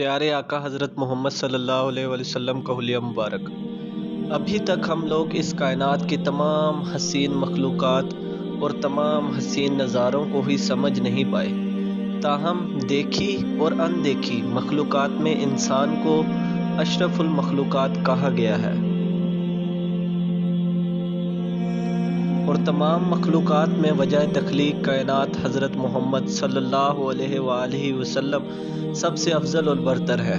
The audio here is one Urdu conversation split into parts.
پیارے آقا حضرت محمد صلی اللہ علیہ وسلم کا حلیہ مبارک۔ ابھی تک ہم لوگ اس کائنات کی تمام حسین مخلوقات اور تمام حسین نظاروں کو ہی سمجھ نہیں پائے، تاہم دیکھی اور اندیکھی مخلوقات میں انسان کو اشرف المخلوقات کہا گیا ہے، اور تمام مخلوقات میں وجہ تخلیق کائنات حضرت محمد صلی اللہ علیہ وآلہ وسلم سب سے افضل اور برتر ہے۔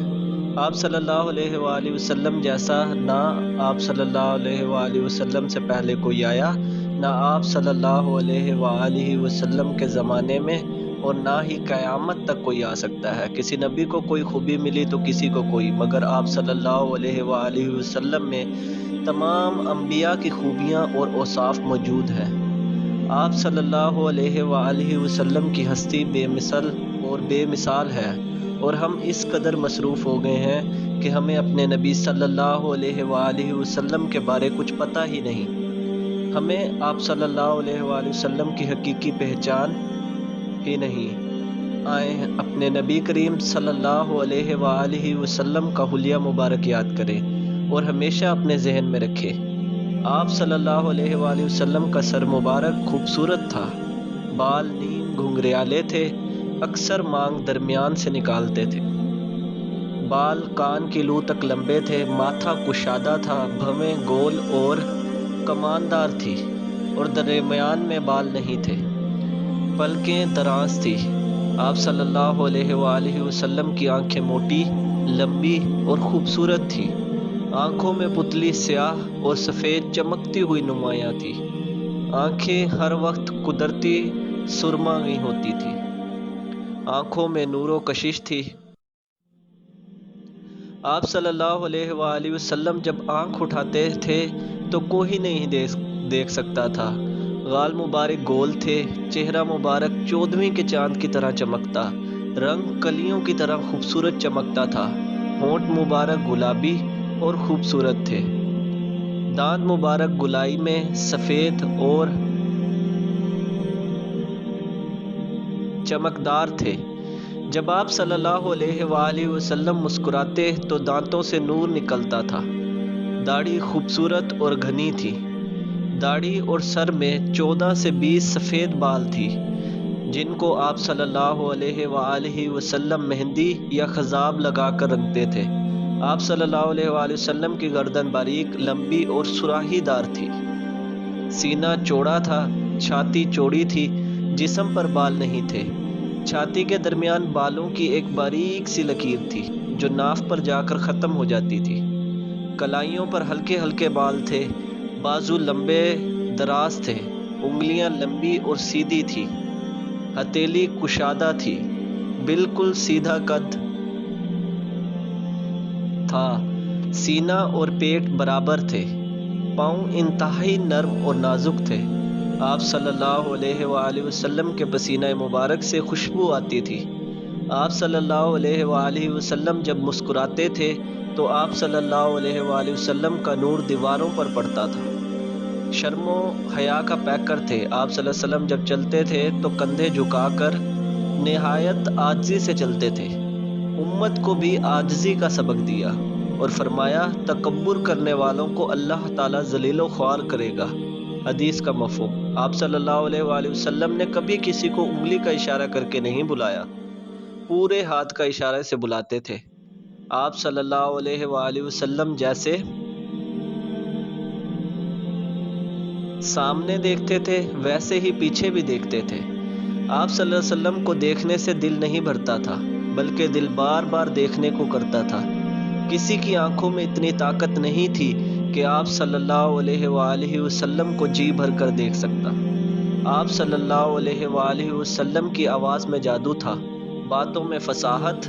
آپ صلی اللہ علیہ وآلہ وسلم جیسا نہ آپ صلی اللہ علیہ وآلہ وسلم سے پہلے کوئی آیا، نہ آپ صلی اللہ علیہ وآلہ وسلم کے زمانے میں، اور نہ ہی قیامت تک کوئی آ سکتا ہے۔ کسی نبی کو کوئی خوبی ملی تو کسی کو کوئی، مگر آپ صلی اللہ علیہ وآلہ وسلم میں تمام انبیاء کی خوبیاں اور اوصاف موجود ہیں۔ آپ صلی اللہ علیہ وآلہ وسلم کی ہستی بے مثل اور بے مثال ہے، اور ہم اس قدر مصروف ہو گئے ہیں کہ ہمیں اپنے نبی صلی اللہ علیہ وآلہ وسلم کے بارے کچھ پتہ ہی نہیں۔ ہمیں آپ صلی اللہ علیہ وآلہ وسلم کی حقیقی پہچان ہی نہیں۔ آئیں اپنے نبی کریم صلی اللہ علیہ وآلہ وسلم کا حلیہ مبارک یاد کریں اور ہمیشہ اپنے ذہن میں رکھیں۔ آپ صلی اللہ علیہ وآلہ وسلم کا سر مبارک خوبصورت تھا، بال نیم گھنگریالے تھے، اکثر مانگ درمیان سے نکالتے تھے، بال کان کی لو تک لمبے تھے، ماتھا کشادہ تھا، بھویں گول اور کماندار تھی اور درمیان میں بال نہیں تھے، پلکیں دراز تھی۔ آپ صلی اللہ علیہ وآلہ وسلم کی آنکھیں موٹی، لمبی اور خوبصورت تھی، آنکھوں میں پتلی سیاہ اور سفید چمکتی ہوئی نمایاں تھی، آنکھیں ہر وقت قدرتی سرما گئی ہوتی تھی، آنکھوں میں نور و کشش تھی۔ آپ صلی اللہ علیہ وآلہ وسلم جب آنکھ اٹھاتے تھے تو کوئی نہیں دیکھ سکتا تھا، غال مبارک گول تھے، چہرہ مبارک 14ویں کے چاند کی طرح چمکتا، رنگ کلیوں کی طرح خوبصورت چمکتا تھا، ہونٹ مبارک گلابی اور خوبصورت تھے، دانت مبارک گلائی میں سفید اور چمکدار تھے۔ جب آپ صلی اللہ علیہ وآلہ وسلم مسکراتے تو دانتوں سے نور نکلتا تھا، داڑھی خوبصورت اور گھنی تھی، داڑھی اور سر میں 14 سے 20 سفید بال تھی، جن کو آپ صلی اللہ علیہ وآلہ وسلم مہندی یا خضاب لگا کر رنگتے تھے۔ آپ صلی اللہ علیہ وآلہ وسلم کی گردن باریک، لمبی اور سراہی دار تھی، سینہ چوڑا تھا، چھاتی چوڑی تھی، جسم پر بال نہیں تھے، چھاتی کے درمیان بالوں کی ایک باریک سی لکیر تھی جو ناف پر جا کر ختم ہو جاتی تھی، کلائیوں پر ہلکے ہلکے بال تھے، بازو لمبے دراز تھے، انگلیاں لمبی اور سیدھی تھی، ہتھیلی کشادہ تھی، بالکل سیدھا قد تھا، سینہ اور پیٹ برابر تھے، پاؤں انتہائی نرم اور نازک تھے۔ آپ صلی اللہ علیہ وآلہ وسلم کے پسینہ مبارک سے خوشبو آتی تھی۔ آپ صلی اللہ علیہ وآلہ وسلم جب مسکراتے تھے تو آپ صلی اللہ علیہ وآلہ وسلم کا نور دیواروں پر پڑتا تھا۔ شرم و حیا کا پیکر تھے۔ آپ صلی اللہ علیہ وسلم جب چلتے تھے تو کندھے جھکا کر نہایت عاجزی سے چلتے تھے، امت کو بھی عاجزی کا سبق دیا اور فرمایا تکبر کرنے والوں کو اللہ تعالیٰ ذلیل و خوار کرے گا۔ حدیث کا مفہوم: آپ صلی اللہ علیہ وآلہ وسلم نے کبھی کسی کو انگلی کا اشارہ کر کے نہیں بلایا، پورے ہاتھ کا اشارے سے بلاتے تھے۔ آپ صلی اللہ علیہ وآلہ وسلم جیسے سامنے دیکھتے تھے ویسے ہی پیچھے بھی دیکھتے تھے۔ آپ صلی اللہ علیہ وسلم کو دیکھنے سے دل نہیں بھرتا تھا، بلکہ دل بار بار دیکھنے کو کرتا تھا۔ کسی کی آنکھوں میں اتنی طاقت نہیں تھی کہ آپ صلی اللہ علیہ وآلہ وسلم کو جی بھر کر دیکھ سکتا۔ آپ صلی اللہ علیہ وآلہ وسلم کی آواز میں جادو تھا، باتوں میں فصاحت،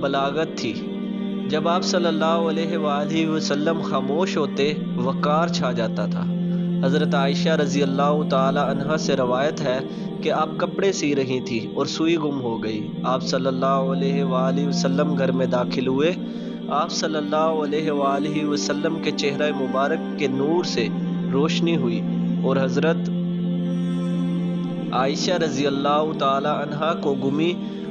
بلاغت تھی۔ جب آپ صلی اللہ علیہ وآلہ وسلم خاموش ہوتے، وقار چھا جاتا تھا۔ حضرت عائشہ رضی اللہ تعالی عنہا سے روایت ہے کہ آپ کپڑے سی رہی تھی اور سوئی گم ہو گئی۔ آپ صلی اللہ علیہ وآلہ وسلم گھر میں داخل ہوئے۔ آپ صلی اللہ علیہ وآلہ وسلم کے چہرہ مبارک کے نور سے روشنی ہوئی اور حضرت عائشہ رضی اللہ تعالی عنہا کو گمی